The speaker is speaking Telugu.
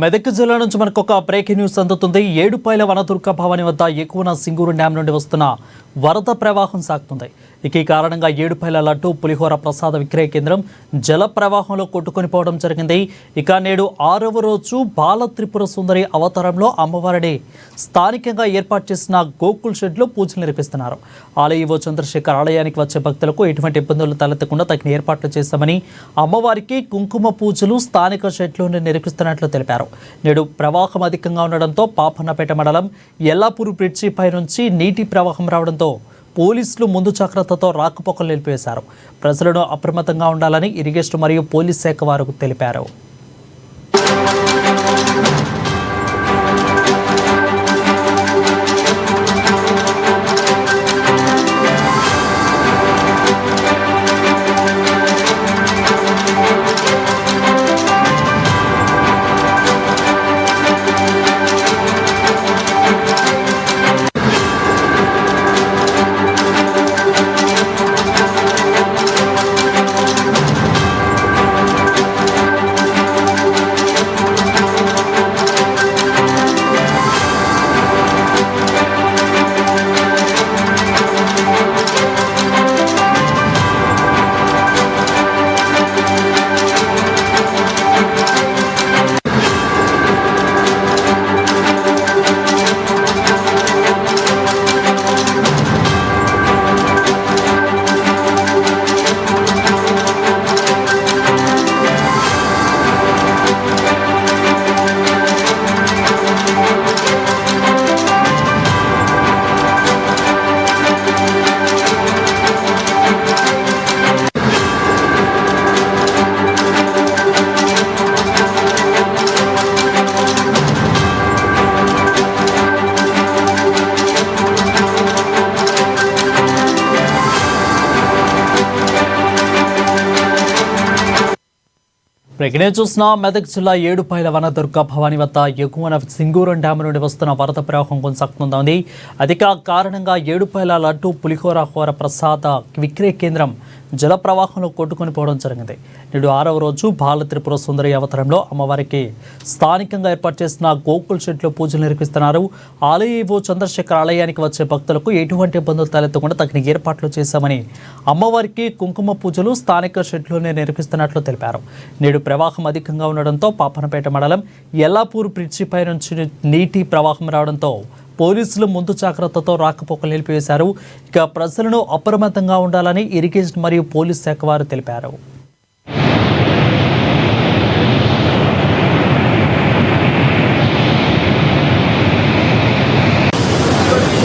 మెదక్ జిల్లా నుంచి మనకు ఒక బ్రేకింగ్ న్యూస్ అందుతుంది. ఏడుపాయల వనదుర్గ భవాని వద్ద ఎక్కువ సింగూరు డ్యాం నుండి వస్తున్న వరద ప్రవాహం సాగుతుంది. ఈ కారణంగా ఏడుపాయల లడ్డు పులిహోర ప్రసాద విక్రయ కేంద్రం జల ప్రవాహంలో కొట్టుకొని పోవడం జరిగింది. నేడు 6వ రోజు బాల త్రిపుర సుందరి అవతారంలో అమ్మవారిని స్థానికంగా ఏర్పాటు చేసిన గోకుల్ షెడ్లో పూజలు నిర్వహిస్తున్నారు. ఆలయ చంద్రశేఖర్ ఆలయానికి వచ్చే భక్తులకు ఎటువంటి ఇబ్బందులు తలెత్తకుండా తగిన ఏర్పాట్లు చేశామని, అమ్మవారికి కుంకుమ పూజలు స్థానిక షెడ్లోనే నిర్వహిస్తున్నట్లు తెలిపారు. నేడు ప్రవాహం అధికంగా ఉండడంతో పాపన్నపేట మండలం ఎల్లాపూర్ బ్రిడ్జి పై నుంచి నీటి ప్రవాహం రావడంతో పోలీసులు ముందు జాగ్రత్తతో రాకపోకలు నిలిపివేశారు. ప్రజలను అప్రమత్తంగా ఉండాలని ఇరిగేషన్ మరియు పోలీస్ శాఖ వారు తెలిపారు. చూసిన మెదక్ జిల్లా ఏడుపాయల వనదుర్గ భవాని వద్ద ఎగువన సింగూరం డ్యాము నుండి వస్తున్న వరద ప్రవాహం కొనసాగుతోంది. అధిక కారణంగా ఏడుపాయల లడ్డు పులిహోర ప్రసాద విక్రయ కేంద్రం జల ప్రవాహంలో కొట్టుకొని పోవడం జరిగింది. నేడు 6వ రోజు బాల త్రిపుర సుందరి అవతారంలో అమ్మవారికి స్థానికంగా ఏర్పాటు చేసిన గోకుల్ షెడ్లో పూజలు నిర్వహిస్తున్నారు. ఆలయ చంద్రశేఖర్ ఆలయానికి వచ్చే భక్తులకు ఎటువంటి ఇబ్బందులు తలెత్తకుండా తగిన ఏర్పాట్లు చేశామని, అమ్మవారికి కుంకుమ పూజలు స్థానిక షెడ్లోనే నిర్వహిస్తున్నట్లు తెలిపారు. నేడు ప్రవాహం అధికంగా ఉండడంతో పాపన్నపేట మండలం ఎల్లాపూర్ బ్రిడ్జి పై నుంచి నీటి ప్రవాహం రావడంతో పోలీసులు ముందు జాగ్రత్తతో రాకపోకలు నిలిపివేశారు. ప్రజలను అప్రమత్తంగా ఉండాలని ఇరిగేషన్ మరియు పోలీస్ శాఖ వారు తెలిపారు.